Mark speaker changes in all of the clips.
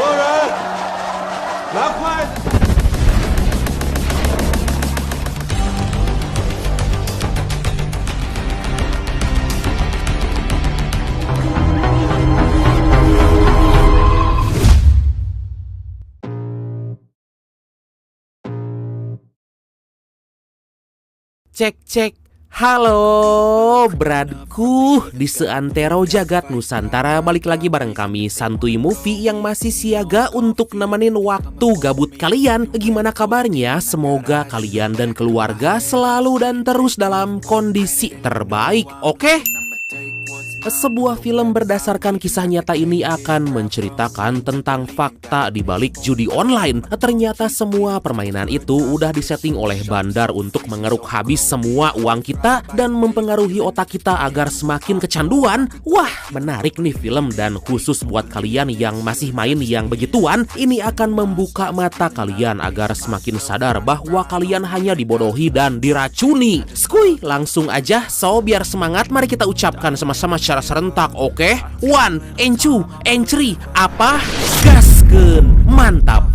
Speaker 1: 有人拿筷子。
Speaker 2: Cek, halo bradku di seantero jagat Nusantara. Balik lagi bareng kami Santuy Movie yang masih siaga untuk nemenin waktu gabut kalian. Gimana kabarnya? Semoga kalian dan keluarga selalu dan terus dalam kondisi terbaik, oke? Sebuah film berdasarkan kisah nyata ini akan menceritakan tentang fakta di balik judi online. Ternyata semua permainan itu udah disetting oleh bandar untuk mengeruk habis semua uang kita dan mempengaruhi otak kita agar semakin kecanduan. Wah, menarik nih film, dan khusus buat kalian yang masih main yang begituan, ini akan membuka mata kalian agar semakin sadar bahwa kalian hanya dibodohi dan diracuni. Skuy, langsung aja, so biar semangat mari kita ucapkan sama-sama secara serentak, oke? 1, and 2, and 3, apa? Gaskeun, mantap!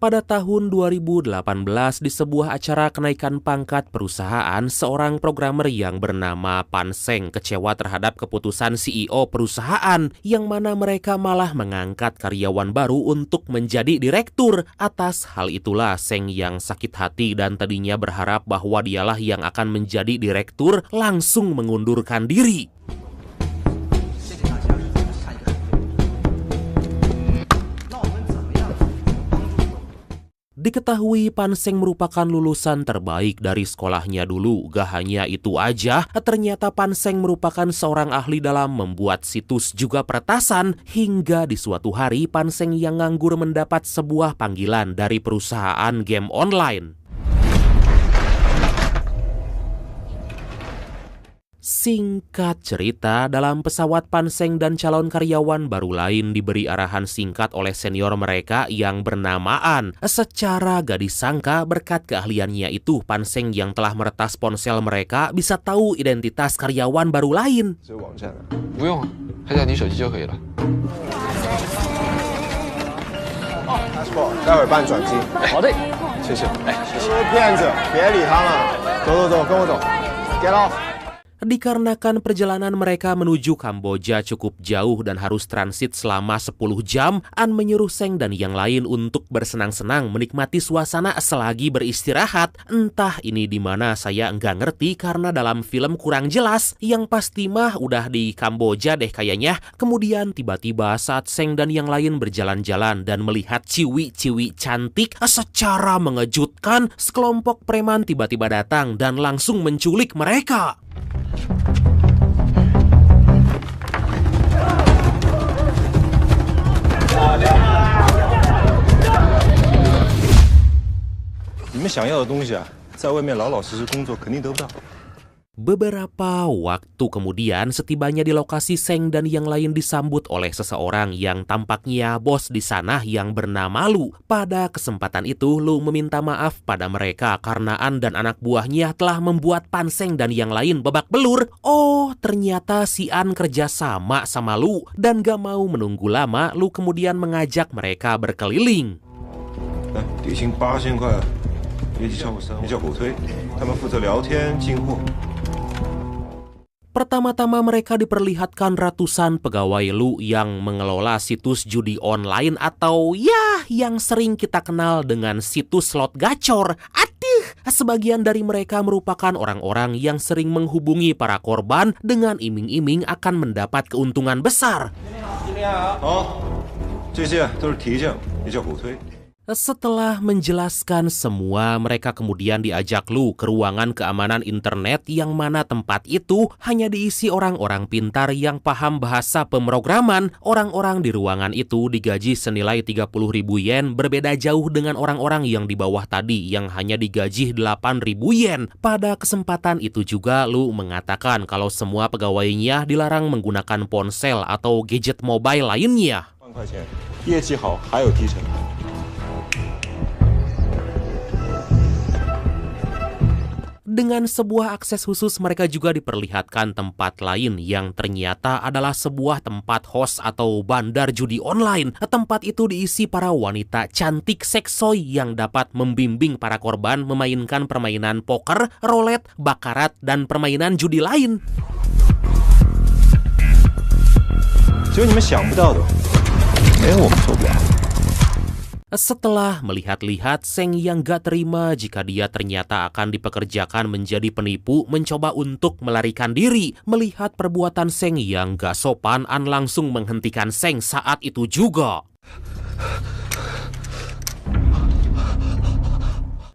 Speaker 2: Pada tahun 2018, di sebuah acara kenaikan pangkat perusahaan, seorang programmer yang bernama Pan Seng kecewa terhadap keputusan CEO perusahaan, yang mana mereka malah mengangkat karyawan baru untuk menjadi direktur. Atas hal itulah Seng yang sakit hati dan tadinya berharap bahwa dialah yang akan menjadi direktur, langsung mengundurkan diri. Diketahui Pan Seng merupakan lulusan terbaik dari sekolahnya dulu. Gak hanya itu aja, ternyata Pan Seng merupakan seorang ahli dalam membuat situs juga peretasan. Hingga di suatu hari Pan Seng yang nganggur mendapat sebuah panggilan dari perusahaan game online. Singkat cerita, dalam pesawat Pan Seng dan calon karyawan baru lain diberi arahan singkat oleh senior mereka yang bernamaan. Secara gak disangka, berkat keahliannya itu, Pan Seng yang telah meretas ponsel mereka bisa tahu identitas karyawan baru lain.
Speaker 3: 不用，拍下你手机就可以了。
Speaker 1: passport， 待会儿办转机。
Speaker 3: 好的，
Speaker 1: 谢谢。谢谢。骗子，别理他们。走，跟我走。Get off。
Speaker 2: Dikarenakan perjalanan mereka menuju Kamboja cukup jauh dan harus transit selama 10 jam, An menyuruh Seng dan yang lain untuk bersenang-senang menikmati suasana selagi beristirahat. Entah ini di mana saya nggak ngerti karena dalam film kurang jelas. Yang pasti mah udah di Kamboja deh kayaknya. Kemudian tiba-tiba saat Seng dan yang lain berjalan-jalan dan melihat ciwi-ciwi cantik, secara mengejutkan sekelompok preman tiba-tiba datang dan langsung menculik mereka.
Speaker 1: 你们想要的东西啊，在外面老老实实工作肯定得不到。
Speaker 2: Beberapa waktu kemudian, setibanya di lokasi, Seng dan yang lain disambut oleh seseorang yang tampaknya bos di sana yang bernama Lu. Pada kesempatan itu, Lu meminta maaf pada mereka karena An dan anak buahnya telah membuat Pan Seng dan yang lain babak belur. Oh, ternyata si An kerja sama Lu dan gak mau menunggu lama, Lu kemudian mengajak mereka berkeliling.
Speaker 1: 底薪8000块，业绩超过3万，也叫狗推，他们负责聊天进货。
Speaker 2: Pertama-tama mereka diperlihatkan ratusan pegawai Lu yang mengelola situs judi online atau ya yang sering kita kenal dengan situs slot gacor. Aduh, sebagian dari mereka merupakan orang-orang yang sering menghubungi para korban dengan iming-iming akan mendapat keuntungan besar.
Speaker 1: 好，这些都是提醒，也叫狗推。
Speaker 2: Setelah menjelaskan semua, mereka kemudian diajak Lu ke ruangan keamanan internet yang mana tempat itu hanya diisi orang-orang pintar yang paham bahasa pemrograman. Orang-orang di ruangan itu digaji senilai 30.000 yen, berbeda jauh dengan orang-orang yang di bawah tadi yang hanya digaji 8.000 yen. Pada kesempatan itu juga Lu mengatakan kalau semua pegawainya dilarang menggunakan ponsel atau gadget mobile lainnya.
Speaker 1: 1万块钱。业绩好还有提成。
Speaker 2: Dengan sebuah akses khusus mereka juga diperlihatkan tempat lain yang ternyata adalah sebuah tempat host atau bandar judi online. Tempat itu diisi para wanita cantik seksoi yang dapat membimbing para korban memainkan permainan poker, roulette, bakarat, dan permainan judi lain.
Speaker 1: 只有你们想不到的，没有我们做不了。
Speaker 2: Setelah melihat-lihat, Seng yang gak terima jika dia ternyata akan dipekerjakan menjadi penipu mencoba untuk melarikan diri. Melihat perbuatan Seng yang gak sopan, An langsung menghentikan Seng saat itu juga.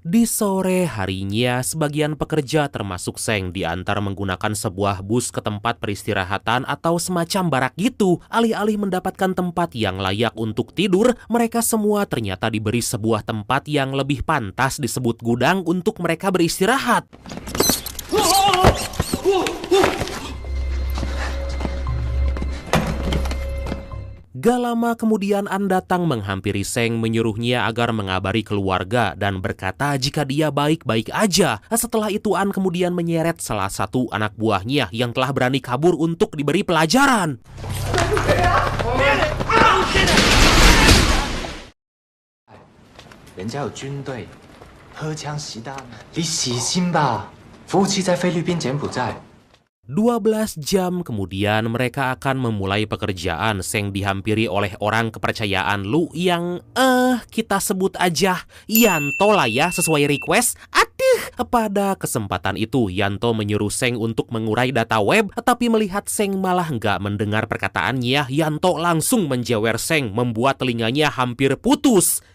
Speaker 2: Di sore harinya, sebagian pekerja termasuk Seng diantar menggunakan sebuah bus ke tempat peristirahatan atau semacam barak gitu. Alih-alih mendapatkan tempat yang layak untuk tidur, mereka semua ternyata diberi sebuah tempat yang lebih pantas disebut gudang untuk mereka beristirahat. Gak lama kemudian An datang menghampiri Seng menyuruhnya agar mengabari keluarga dan berkata jika dia baik-baik aja. Setelah itu An kemudian menyeret salah satu anak buahnya yang telah berani kabur untuk diberi pelajaran.
Speaker 4: 人家有军队，荷枪实弹，你死心吧！服务器在菲律宾、柬埔寨。
Speaker 2: 12 jam kemudian mereka akan memulai pekerjaan. Seng dihampiri oleh orang kepercayaan Lu yang kita sebut aja Yanto lah ya sesuai request. Aduh, pada kesempatan itu Yanto menyuruh Seng untuk mengurai data web, tapi melihat Seng malah nggak mendengar perkataannya, Yanto langsung menjewer Seng membuat telinganya hampir putus.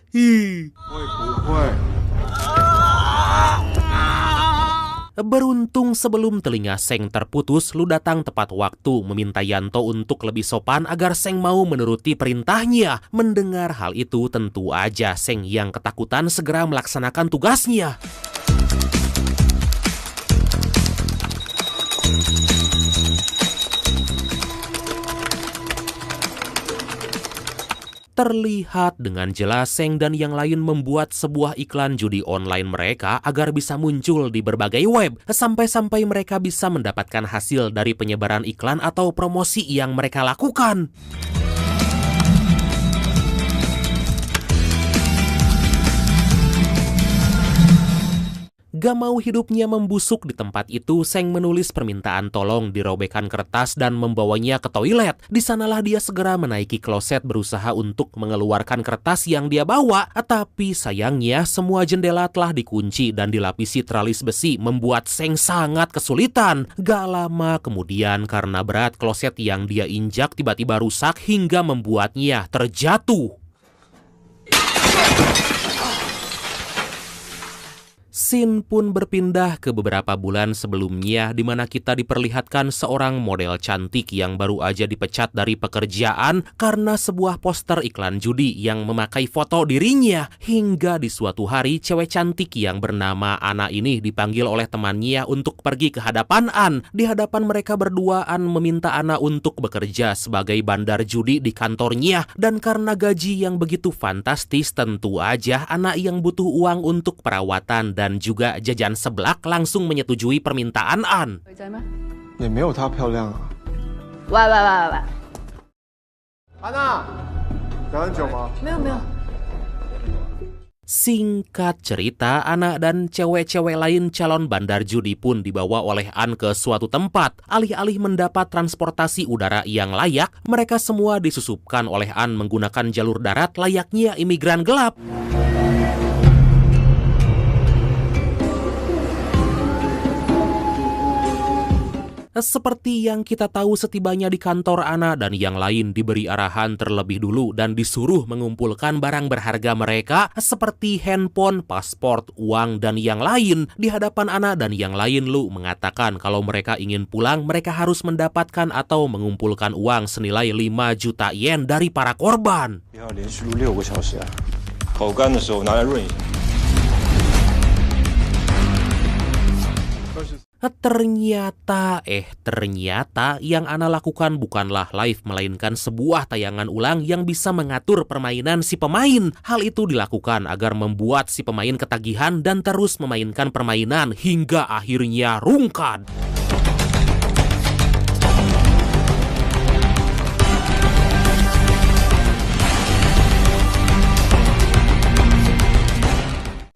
Speaker 2: Beruntung sebelum telinga Seng terputus, Lu datang tepat waktu meminta Yanto untuk lebih sopan agar Seng mau menuruti perintahnya. Mendengar hal itu tentu aja Seng yang ketakutan segera melaksanakan tugasnya. Terlihat dengan jelas Seng dan yang lain membuat sebuah iklan judi online mereka agar bisa muncul di berbagai web. Sampai-sampai mereka bisa mendapatkan hasil dari penyebaran iklan atau promosi yang mereka lakukan. Gak mau hidupnya membusuk di tempat itu, Seng menulis permintaan tolong dirobekan kertas dan membawanya ke toilet. Di sanalah dia segera menaiki kloset berusaha untuk mengeluarkan kertas yang dia bawa. Tapi sayangnya semua jendela telah dikunci dan dilapisi tralis besi membuat Seng sangat kesulitan. Gak lama kemudian karena berat kloset yang dia injak tiba-tiba rusak hingga membuatnya terjatuh. Scene pun berpindah ke beberapa bulan sebelumnya di mana kita diperlihatkan seorang model cantik yang baru aja dipecat dari pekerjaan karena sebuah poster iklan judi yang memakai foto dirinya. Hingga di suatu hari cewek cantik yang bernama Ana ini dipanggil oleh temannya untuk pergi ke hadapan An. Di hadapan mereka berdua, An meminta Ana untuk bekerja sebagai bandar judi di kantornya. Dan karena gaji yang begitu fantastis, tentu aja Ana yang butuh uang untuk perawatan dan juga jajan seblak langsung menyetujui permintaan An.
Speaker 3: 也没有她漂亮啊。
Speaker 5: 喂，
Speaker 3: 安娜，等很久吗？
Speaker 5: 没有。
Speaker 2: Singkat cerita, Ana dan cewek-cewek lain calon bandar judi pun dibawa oleh An ke suatu tempat. Alih-alih mendapat transportasi udara yang layak, mereka semua disusupkan oleh An menggunakan jalur darat layaknya imigran gelap. Seperti yang kita tahu, setibanya di kantor, Ana dan yang lain diberi arahan terlebih dulu dan disuruh mengumpulkan barang berharga mereka seperti handphone, paspor, uang, dan yang lain. Di hadapan Ana dan yang lain, Lu mengatakan kalau mereka ingin pulang, mereka harus mendapatkan atau mengumpulkan uang senilai 5 juta yen dari para korban.
Speaker 1: 要连续录6个小时啊，口干的时候拿来润一下。
Speaker 2: Ternyata yang Ana lakukan bukanlah live melainkan sebuah tayangan ulang yang bisa mengatur permainan si pemain. Hal itu dilakukan agar membuat si pemain ketagihan dan terus memainkan permainan hingga akhirnya rungkad.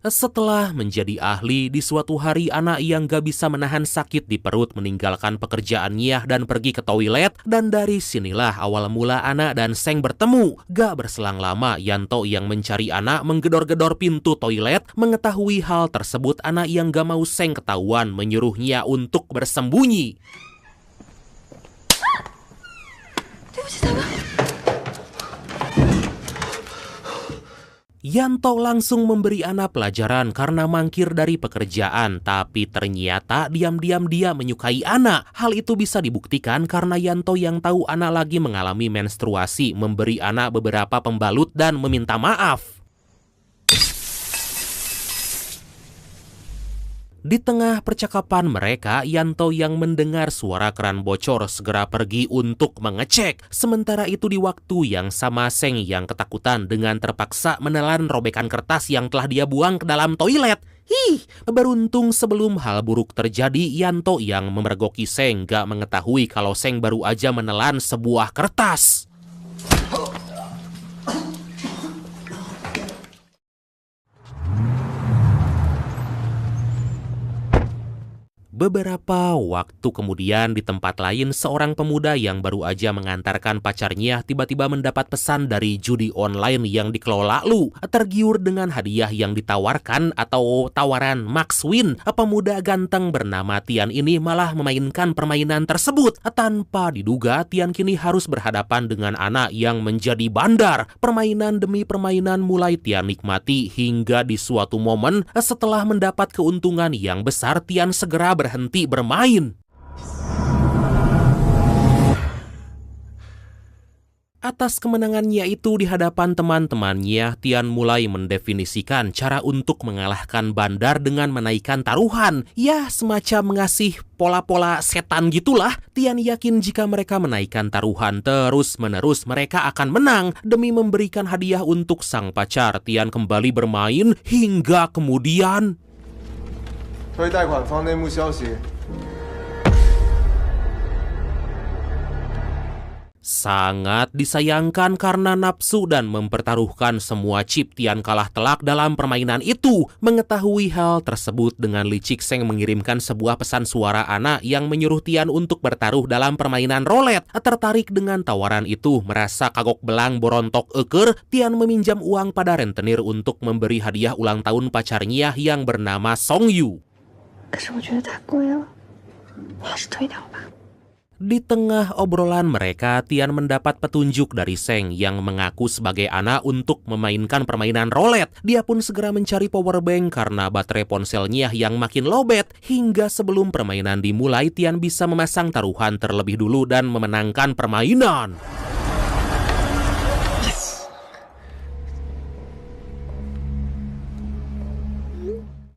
Speaker 2: Setelah menjadi ahli, di suatu hari Ana yang gak bisa menahan sakit di perut meninggalkan pekerjaannya dan pergi ke toilet. Dan dari sinilah awal mula Ana dan Seng bertemu. Gak berselang lama, Yanto yang mencari Ana menggedor-gedor pintu toilet. Mengetahui hal tersebut, Ana yang gak mau Seng ketahuan menyuruhnya untuk bersembunyi. Yanto langsung memberi Ana pelajaran karena mangkir dari pekerjaan, tapi ternyata diam-diam dia menyukai Ana. Hal itu bisa dibuktikan karena Yanto yang tahu Ana lagi mengalami menstruasi memberi Ana beberapa pembalut dan meminta maaf. Di tengah percakapan mereka, Yanto yang mendengar suara keran bocor segera pergi untuk mengecek. Sementara itu di waktu yang sama Seng yang ketakutan dengan terpaksa menelan robekan kertas yang telah dia buang ke dalam toilet. Beruntung sebelum hal buruk terjadi, Yanto yang memergoki Seng gak mengetahui kalau Seng baru aja menelan sebuah kertas. Beberapa waktu kemudian di tempat lain, seorang pemuda yang baru aja mengantarkan pacarnya tiba-tiba mendapat pesan dari judi online yang dikelola Lu. Tergiur dengan hadiah yang ditawarkan atau tawaran Max Win, pemuda ganteng bernama Tian ini malah memainkan permainan tersebut. Tanpa diduga, Tian kini harus berhadapan dengan Ana yang menjadi bandar. Permainan demi permainan mulai Tian nikmati hingga di suatu momen setelah mendapat keuntungan yang besar, Tian segera berhenti bermain. Atas kemenangannya itu di hadapan teman-temannya, Tian mulai mendefinisikan cara untuk mengalahkan bandar dengan menaikkan taruhan. Ya, semacam mengasih pola-pola setan gitulah. Tian yakin jika mereka menaikkan taruhan terus-menerus, mereka akan menang. Demi memberikan hadiah untuk sang pacar, Tian kembali bermain hingga kemudian...
Speaker 3: 推贷款方内幕消息。
Speaker 2: Sangat disayangkan karena nafsu dan mempertaruhkan semua chip, Tian kalah telak dalam permainan itu. Mengetahui hal tersebut, dengan licik Seng mengirimkan sebuah pesan suara Ana yang menyuruh Tian untuk bertaruh dalam permainan rolet. Tertarik dengan tawaran itu, merasa kagok belang borontok eker, Tian meminjam uang pada rentenir untuk memberi hadiah ulang tahun pacarnya yang bernama Song Yu.
Speaker 5: 可是我觉得太贵了，我还是退掉吧。
Speaker 2: Di tengah obrolan mereka, Tian mendapat petunjuk dari Seng yang mengaku sebagai Ana untuk memainkan permainan rolet. Dia pun segera mencari powerbank karena baterai ponselnya yang makin lowbat. Hingga sebelum permainan dimulai, Tian bisa memasang taruhan terlebih dulu dan memenangkan permainan.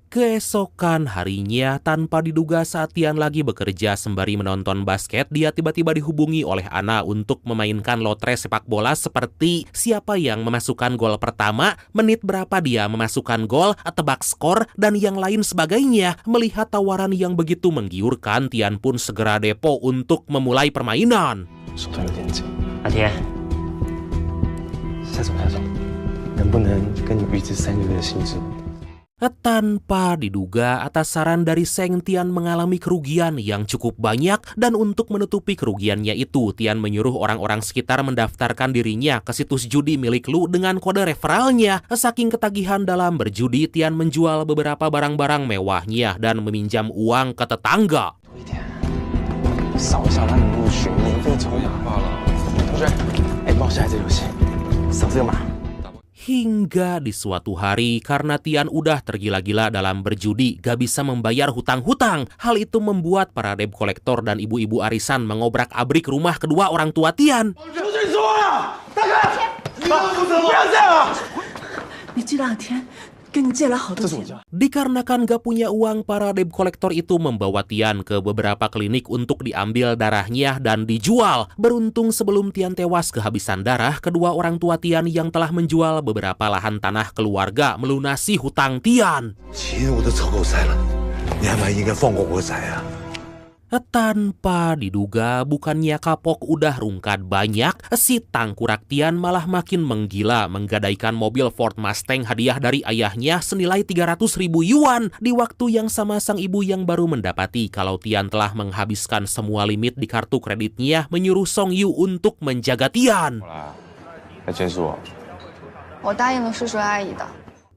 Speaker 2: Keesokan harinya, tanpa diduga saat Tian lagi bekerja sembari menonton basket, dia tiba-tiba dihubungi oleh Ana untuk memainkan lotre sepak bola seperti siapa yang memasukkan gol pertama, menit berapa dia memasukkan gol, tebak skor, dan yang lain sebagainya. Melihat tawaran yang begitu menggiurkan, Tian pun segera depo untuk memulai permainan.
Speaker 6: 手头有点紧，阿田，下手，能不能跟你预支3个月的薪资？
Speaker 2: Tanpa diduga, atas saran dari Seng, Tian mengalami kerugian yang cukup banyak, dan untuk menutupi kerugiannya itu, Tian menyuruh orang-orang sekitar mendaftarkan dirinya ke situs judi milik Lu dengan kode referralnya. Saking ketagihan dalam berjudi, Tian menjual beberapa barang-barang mewahnya dan meminjam uang ke tetangga.
Speaker 6: 扫一下让你入群，免费抽奖罢了。同学，帮我下载这游戏，扫这个码。
Speaker 2: Hingga di suatu hari, karena Tian udah tergila-gila dalam berjudi, gak bisa membayar hutang-hutang. Hal itu membuat para debt kolektor dan ibu-ibu arisan mengobrak-abrik rumah kedua orang tua Tian.
Speaker 5: 你这2天
Speaker 7: 跟你借了好多钱。
Speaker 2: Dikarenakan gak punya uang, para debt collector itu membawa Tian ke beberapa klinik untuk diambil darahnya dan dijual. Beruntung sebelum Tian tewas kehabisan darah, kedua orang tua Tian yang telah menjual beberapa lahan tanah keluarga melunasi hutang Tian.
Speaker 8: 钱我都凑够塞了，你还蛮应该放过我仔啊！
Speaker 2: Tanpa diduga, bukannya kapok udah rungkat banyak, si tangkurak Tian malah makin menggila menggadaikan mobil Ford Mustang hadiah dari ayahnya senilai 300.000 yuan di waktu yang sama sang ibu yang baru mendapati kalau Tian telah menghabiskan semua limit di kartu kreditnya menyuruh Song Yu untuk menjaga Tian.
Speaker 6: 来结束。
Speaker 5: 我答应了叔叔阿姨的。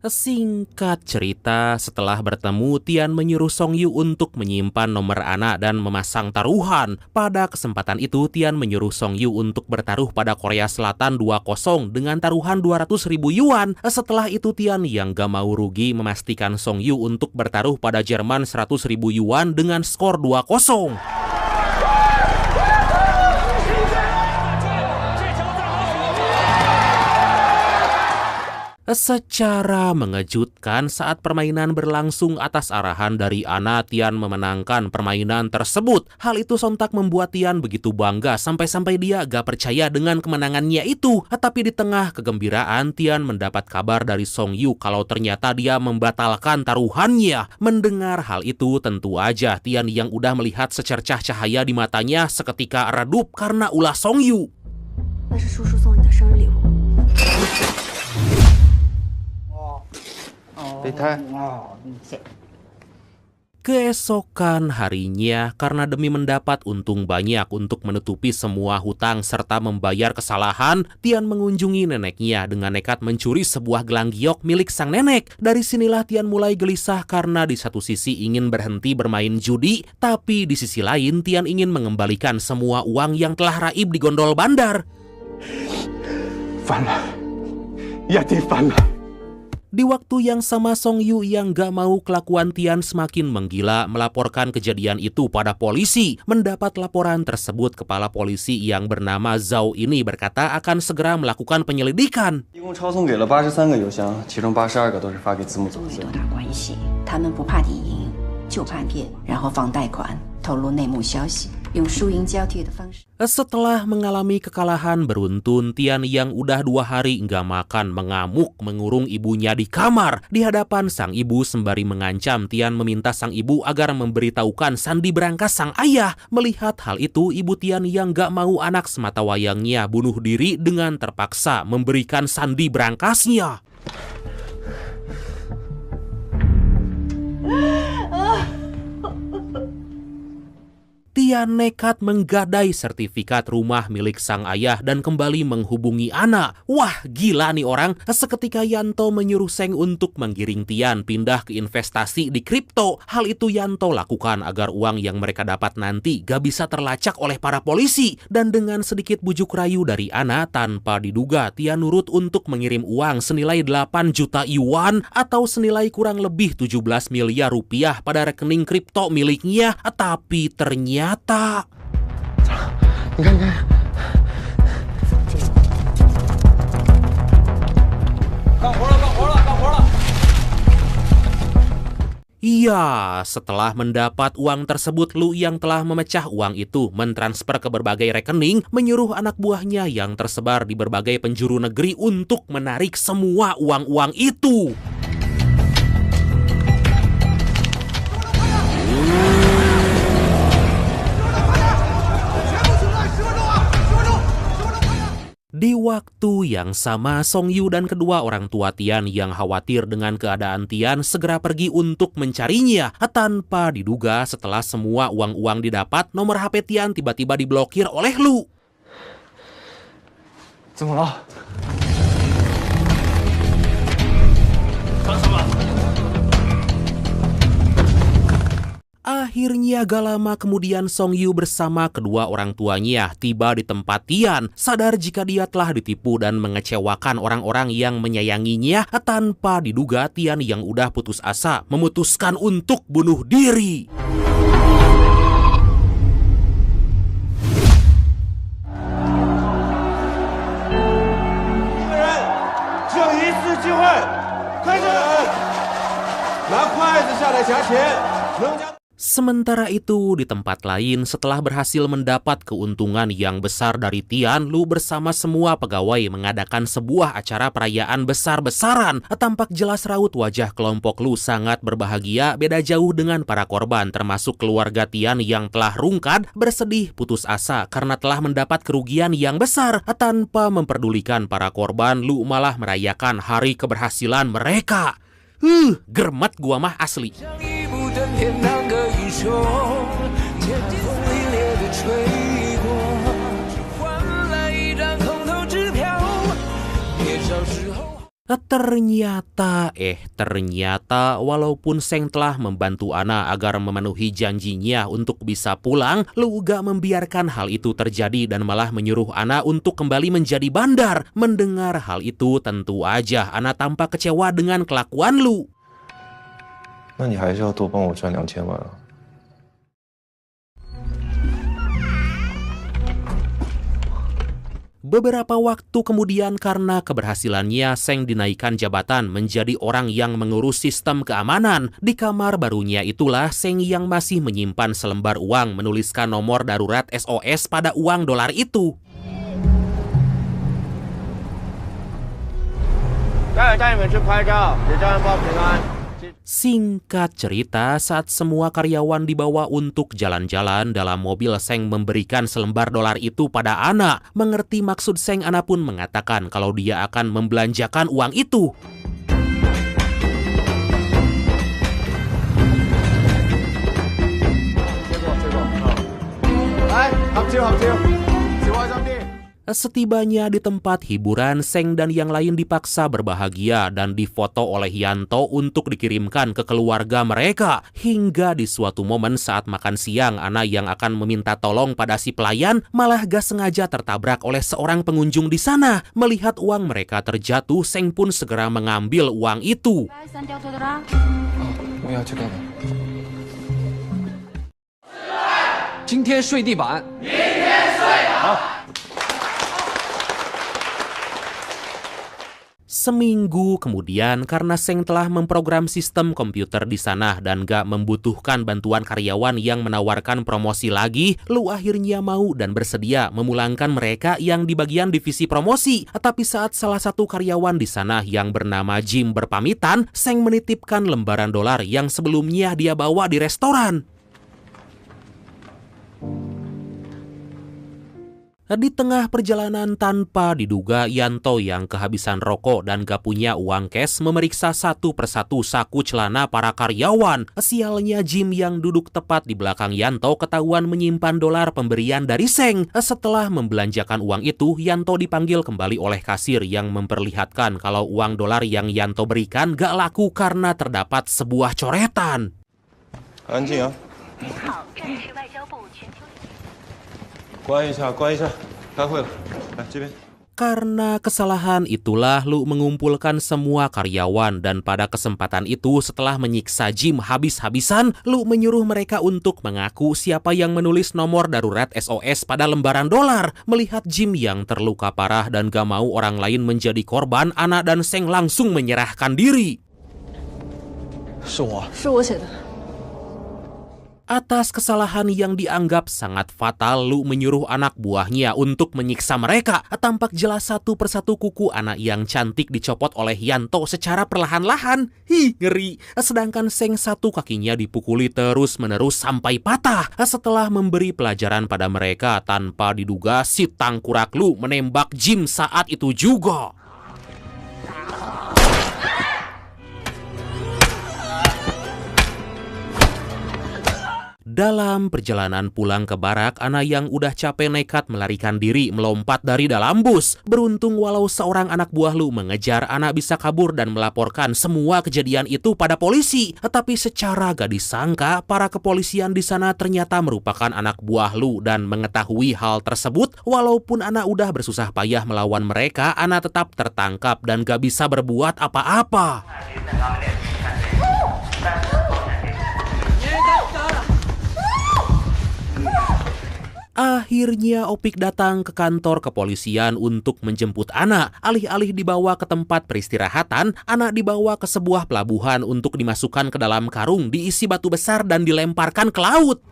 Speaker 2: Singkat cerita, setelah bertemu, Tian menyuruh Song Yu untuk menyimpan nomor anak dan memasang taruhan. Pada kesempatan itu, Tian menyuruh Song Yu untuk bertaruh pada Korea Selatan 2-0 dengan taruhan 200.000 yuan. Setelah itu, Tian yang gak mau rugi memastikan Song Yu untuk bertaruh pada Jerman 100.000 yuan dengan skor 2-0. Secara mengejutkan, saat permainan berlangsung atas arahan dari Ana, Tian memenangkan permainan tersebut. Hal itu sontak membuat Tian begitu bangga sampai-sampai dia gak percaya dengan kemenangannya itu. Tapi di tengah kegembiraan, Tian mendapat kabar dari Song Yu kalau ternyata dia membatalkan taruhannya. Mendengar hal itu, tentu aja Tian yang udah melihat secercah cahaya di matanya seketika redup karena ulah Song Yu.
Speaker 7: 那是叔叔送你的生日礼物。
Speaker 6: 备胎。
Speaker 2: Keesokan harinya, karena demi mendapat untung banyak untuk menutupi semua hutang serta membayar kesalahan, Tian mengunjungi neneknya dengan nekat mencuri sebuah gelang giok milik sang nenek. Dari sinilah Tian mulai gelisah karena di satu sisi ingin berhenti bermain judi, tapi di sisi lain Tian ingin mengembalikan semua uang yang telah raib di gondol bandar.
Speaker 6: 翻了，呀弟翻了。
Speaker 2: Di waktu yang sama, Song Yu yang gak mau kelakuan Tian semakin menggila melaporkan kejadian itu pada polisi. Mendapat laporan tersebut, kepala polisi yang bernama Zhao ini berkata akan segera melakukan penyelidikan.
Speaker 9: 一共抄送给了83个邮箱，其中82个都是发给字幕组的。
Speaker 10: 多大关系？他们不怕底赢，就怕骗，然后放贷款，透露内幕消息，用输赢交替的方式。
Speaker 2: Setelah mengalami kekalahan beruntun, Tian yang udah 2 hari nggak makan mengamuk mengurung ibunya di kamar. Di hadapan sang ibu sembari mengancam, Tian meminta sang ibu agar memberitahukan sandi berangkas sang ayah. Melihat hal itu, ibu Tian yang nggak mau anak sematawayangnya bunuh diri dengan terpaksa memberikan sandi berangkasnya. Tian nekat menggadai sertifikat rumah milik sang ayah dan kembali menghubungi Ana. Wah, gila nih orang. Seketika Yanto menyuruh Seng untuk menggiring Tian pindah ke investasi di kripto. Hal itu Yanto lakukan agar uang yang mereka dapat nanti gak bisa terlacak oleh para polisi. Dan dengan sedikit bujuk rayu dari Ana, tanpa diduga Tian nurut untuk mengirim uang senilai 8 juta yuan atau senilai kurang lebih 17 miliar rupiah pada rekening kripto miliknya. Tapi ternyata
Speaker 6: 你看，你看，
Speaker 9: 干活了，干活了，干活了！
Speaker 2: Iya, setelah mendapat uang tersebut, Lu yang telah memecah uang itu mentransfer ke berbagai rekening, menyuruh anak buahnya yang tersebar di berbagai penjuru negeri untuk menarik semua uang-uang itu. Di waktu yang sama, Song Yu dan kedua orang tua Tian yang khawatir dengan keadaan Tian segera pergi untuk mencarinya. Tanpa diduga, setelah semua uang-uang didapat, nomor HP Tian tiba-tiba diblokir oleh Lu.
Speaker 6: 怎么了？
Speaker 9: 干什么？
Speaker 2: Akhirnya gak lama kemudian Song Yu bersama kedua orang tuanya tiba di tempat Tian. Sadar jika dia telah ditipu dan mengecewakan orang-orang yang menyayanginya, tanpa diduga Tian yang udah putus asa memutuskan untuk bunuh diri.
Speaker 1: 快点！拿筷子下来夹钱，能夹。
Speaker 2: Sementara itu, di tempat lain, setelah berhasil mendapat keuntungan yang besar dari Tian, Lu bersama semua pegawai mengadakan sebuah acara perayaan besar-besaran. Tampak jelas raut wajah kelompok Lu sangat berbahagia, beda jauh dengan para korban, termasuk keluarga Tian yang telah rungkad, bersedih, putus asa karena telah mendapat kerugian yang besar. Tanpa memperdulikan para korban, Lu malah merayakan hari keberhasilan mereka. Germet gua mah asli. Ternyata walaupun Seng telah membantu Ana agar memenuhi janjinya untuk bisa pulang, Lu gak membiarkan hal itu terjadi dan malah menyuruh Ana untuk kembali menjadi bandar. Mendengar hal itu, tentu aja Ana tampak kecewa dengan kelakuan Lu.
Speaker 3: 那你还是要多帮我赚2000万啊。
Speaker 2: Beberapa waktu kemudian karena keberhasilannya, Seng dinaikkan jabatan menjadi orang yang mengurus sistem keamanan. Di kamar barunya itulah Seng yang masih menyimpan selembar uang menuliskan nomor darurat SOS pada uang dolar itu. Singkat cerita, saat semua karyawan dibawa untuk jalan-jalan, dalam mobil Seng memberikan selembar dolar itu pada Ana. Mengerti maksud Seng, Ana pun mengatakan kalau dia akan membelanjakan uang itu. Setibanya di tempat hiburan, Seng dan yang lain dipaksa berbahagia dan difoto oleh Yanto untuk dikirimkan ke keluarga mereka. Hingga di suatu momen saat makan siang, Ana yang akan meminta tolong pada si pelayan malah gak sengaja tertabrak oleh seorang pengunjung di sana. Melihat uang mereka terjatuh, Seng pun segera mengambil uang itu. Seminggu kemudian, karena Seng telah memprogram sistem komputer di sana dan gak membutuhkan bantuan karyawan yang menawarkan promosi lagi, Lu akhirnya mau dan bersedia memulangkan mereka yang di bagian divisi promosi. Tapi saat salah satu karyawan di sana yang bernama Jim berpamitan, Seng menitipkan lembaran dolar yang sebelumnya dia bawa di restoran. Di tengah perjalanan tanpa diduga, Yanto yang kehabisan rokok dan gak punya uang cash memeriksa satu persatu saku celana para karyawan. Sialnya Jim yang duduk tepat di belakang Yanto ketahuan menyimpan dolar pemberian dari Seng. Setelah membelanjakan uang itu, Yanto dipanggil kembali oleh kasir yang memperlihatkan kalau uang dolar yang Yanto berikan gak laku karena terdapat sebuah coretan.
Speaker 1: Anjing ya. 关一下，关一下，开会了，来这边。
Speaker 2: Karena kesalahan itulah Lu mengumpulkan semua karyawan dan pada kesempatan itu setelah menyiksa Jim habis-habisan, Lu menyuruh mereka untuk mengaku siapa yang menulis nomor darurat SOS pada lembaran dolar. Melihat Jim yang terluka parah dan gak mau orang lain menjadi korban, Ana dan Seng langsung menyerahkan diri.
Speaker 4: 是我
Speaker 7: 写的。
Speaker 2: Atas kesalahan yang dianggap sangat fatal, Lu menyuruh anak buahnya untuk menyiksa mereka. Tampak jelas satu persatu kuku anak yang cantik dicopot oleh Yanto secara perlahan-lahan. Ngeri. Sedangkan Seng satu kakinya dipukuli terus-menerus sampai patah. Setelah memberi pelajaran pada mereka, tanpa diduga si tangkurak Lu menembak Jim saat itu juga. Dalam perjalanan pulang ke barak, Ana yang udah capek nekat melarikan diri melompat dari dalam bus. Beruntung walau seorang anak buah Lu mengejar, Ana bisa kabur dan melaporkan semua kejadian itu pada polisi. Tetapi secara gak disangka, para kepolisian di sana ternyata merupakan anak buah Lu dan mengetahui hal tersebut. Walaupun Ana udah bersusah payah melawan mereka, Ana tetap tertangkap dan gak bisa berbuat apa-apa. Akhirnya Opik datang ke kantor kepolisian untuk menjemput Ana. Alih-alih dibawa ke tempat peristirahatan, Ana dibawa ke sebuah pelabuhan untuk dimasukkan ke dalam karung diisi batu besar dan dilemparkan ke laut.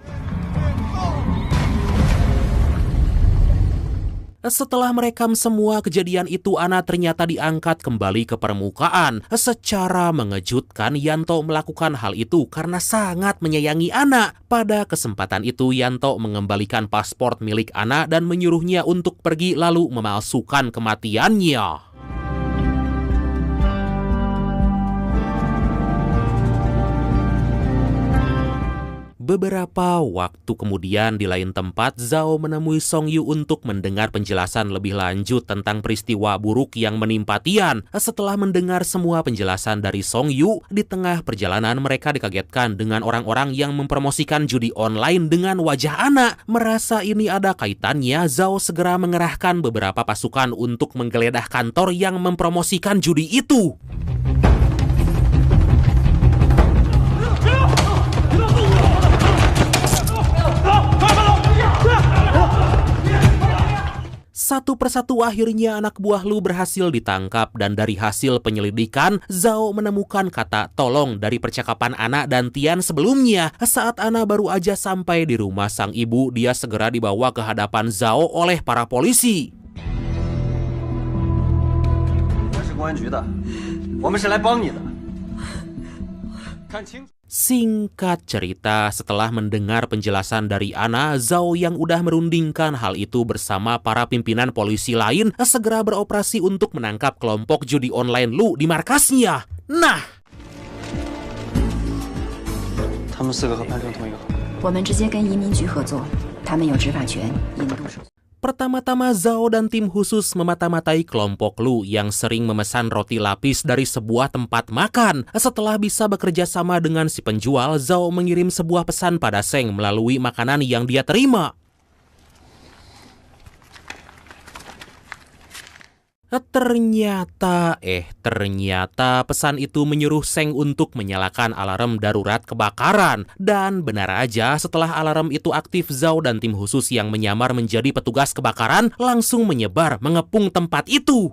Speaker 2: Setelah merekam semua kejadian itu, Ana ternyata diangkat kembali ke permukaan. Secara mengejutkan, Yanto melakukan hal itu karena sangat menyayangi Ana. Pada kesempatan itu, Yanto mengembalikan paspor milik Ana dan menyuruhnya untuk pergi lalu memalsukan kematiannya. Beberapa waktu kemudian di lain tempat, Zhao menemui Song Yu untuk mendengar penjelasan lebih lanjut tentang peristiwa buruk yang menimpa Tian. Setelah mendengar semua penjelasan dari Song Yu, di tengah perjalanan mereka dikagetkan dengan orang-orang yang mempromosikan judi online dengan wajah Ana. Merasa ini ada kaitannya, Zhao segera mengerahkan beberapa pasukan untuk menggeledah kantor yang mempromosikan judi itu. Satu persatu akhirnya anak buah Lu berhasil ditangkap dan dari hasil penyelidikan, Zhao menemukan kata tolong dari percakapan Ana dan Tian sebelumnya. Saat Ana baru aja sampai di rumah sang ibu, dia segera dibawa ke hadapan Zhao oleh para polisi. Singkat cerita, setelah mendengar penjelasan dari Ana, Zhao yang udah merundingkan hal itu bersama para pimpinan polisi lain segera beroperasi untuk menangkap kelompok judi online Lu di markasnya. Nah, pertama-tama Zhao dan tim khusus memata-matai kelompok Lu yang sering memesan roti lapis dari sebuah tempat makan. Setelah bisa bekerja sama dengan si penjual, Zhao mengirim sebuah pesan pada Seng melalui makanan yang dia terima. Ternyata pesan itu menyuruh Seng untuk menyalakan alarm darurat kebakaran. Dan benar aja, setelah alarm itu aktif, Zhao dan tim khusus yang menyamar menjadi petugas kebakaran langsung menyebar mengepung tempat itu.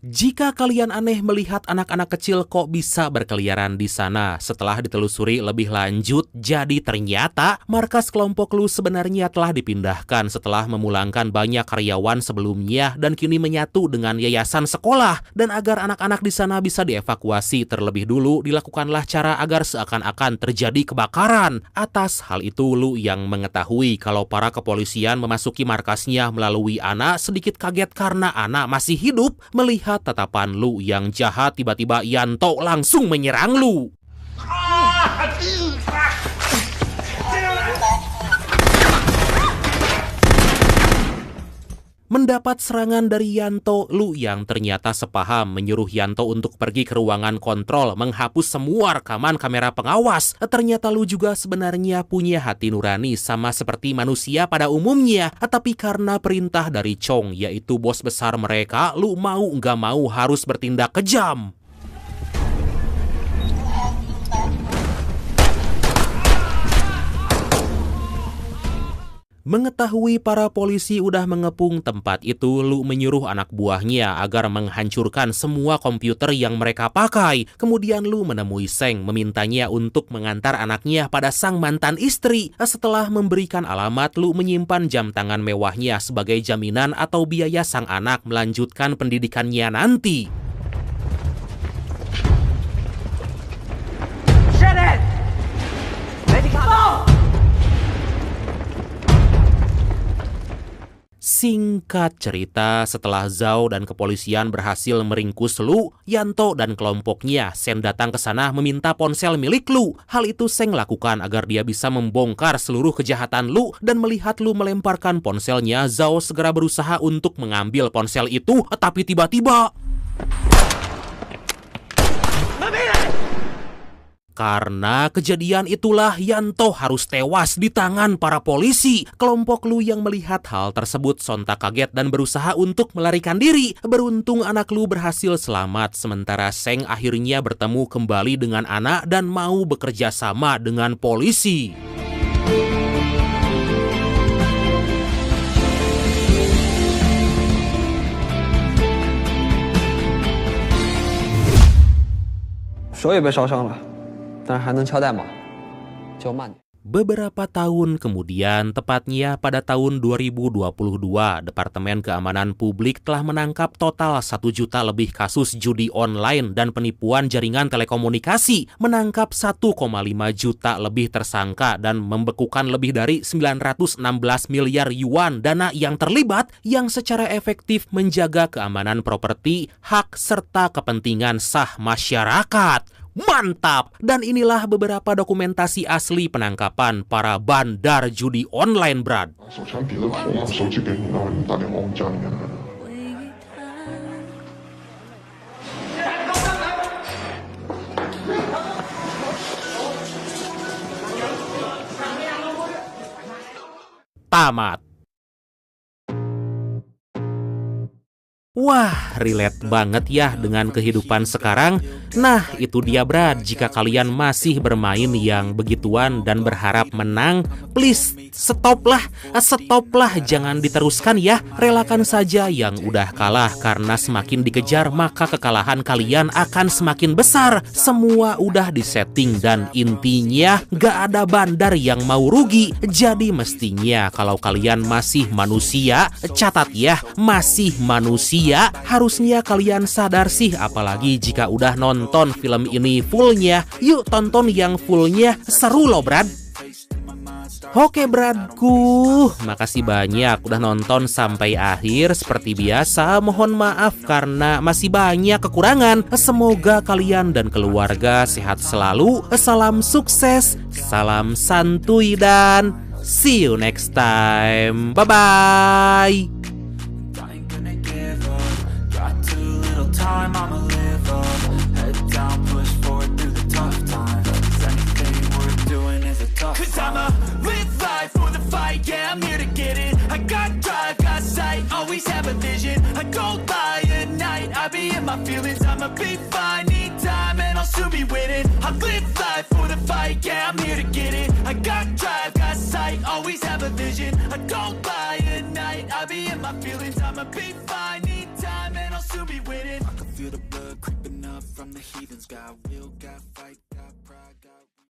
Speaker 2: Jika kalian aneh melihat anak-anak kecil kok bisa berkeliaran di sana, setelah ditelusuri lebih lanjut, jadi ternyata markas kelompok Lu sebenarnya telah dipindahkan setelah memulangkan banyak karyawan sebelumnya dan kini menyatu dengan yayasan sekolah. Dan agar anak-anak di sana bisa dievakuasi terlebih dulu, dilakukanlah cara agar seakan-akan terjadi kebakaran. Atas hal itu, Lu yang mengetahui kalau para kepolisian memasuki markasnya melalui Ana sedikit kaget karena Ana masih hidup. Melihat tatapan Lu yang jahat, tiba-tiba Yanto langsung menyerang Lu. Mendapat serangan dari Yanto, Lu yang ternyata sepaham menyuruh Yanto untuk pergi ke ruangan kontrol menghapus semua rekaman kamera pengawas. Ternyata Lu juga sebenarnya punya hati nurani sama seperti manusia pada umumnya. Tapi karena perintah dari Chong, yaitu bos besar mereka, Lu mau nggak mau harus bertindak kejam. Mengetahui para polisi udah mengepung tempat itu, Lu menyuruh anak buahnya agar menghancurkan semua komputer yang mereka pakai. Kemudian Lu menemui Seng, memintanya untuk mengantar anaknya pada sang mantan istri. Setelah memberikan alamat, Lu menyimpan jam tangan mewahnya sebagai jaminan atau biaya sang anak melanjutkan pendidikannya nanti. Singkat cerita, setelah Zhao dan kepolisian berhasil meringkus Lu, Yanto dan kelompoknya, Sen datang ke sana meminta ponsel milik Lu. Hal itu Seng lakukan agar dia bisa membongkar seluruh kejahatan Lu, dan melihat Lu melemparkan ponselnya, Zhao segera berusaha untuk mengambil ponsel itu, tapi tiba-tiba Karena kejadian itulah Yanto harus tewas di tangan para polisi. Kelompok Lu yang melihat hal tersebut sontak kaget dan berusaha untuk melarikan diri. Beruntung anak Lu berhasil selamat, sementara Seng akhirnya bertemu kembali dengan anak dan mau bekerja sama dengan polisi.
Speaker 9: 手也被烧伤了，但是还能敲代码，就慢点。
Speaker 2: Beberapa tahun kemudian, tepatnya pada tahun 2022, Departemen Keamanan Publik telah menangkap total 1 juta lebih kasus judi online dan penipuan jaringan telekomunikasi, menangkap 1,5 juta lebih tersangka dan membekukan lebih dari 916 miliar yuan dana yang terlibat yang secara efektif menjaga keamanan properti, hak serta kepentingan sah masyarakat. Mantap! Dan inilah beberapa dokumentasi asli penangkapan para bandar judi online, Brad. Tamat. Wah, relate banget ya dengan kehidupan sekarang. Nah, itu dia Brad, jika kalian masih bermain yang begituan dan berharap menang, please stoplah, jangan diteruskan ya. Relakan saja yang udah kalah, karena semakin dikejar maka kekalahan kalian akan semakin besar. Semua udah disetting dan intinya gak ada bandar yang mau rugi. Jadi mestinya kalau kalian masih manusia, catat ya, masih manusia, harusnya kalian sadar sih, apalagi jika udah nonton film ini fullnya. Yuk tonton yang fullnya, seru loh Brad. Oke Bradku, makasih banyak udah nonton sampai akhir. Seperti biasa, mohon maaf karena masih banyak kekurangan. Semoga kalian dan keluarga sehat selalu. Salam sukses, salam santuy, dan see you next time. Bye-bye.
Speaker 11: Yeah, I'm here to get it. I got drive, got sight, always have a vision. I go by at night, I be in my feelings. I'ma be fine, need time, and I'll soon be winning. I live life for the fight, yeah, I'm here to get it. I got drive, got sight, always have a vision. I go by at night, I be in my feelings. I'ma be fine, need time, and I'll soon be winning. I can feel the blood creeping up from the heathens. Got will, got fight.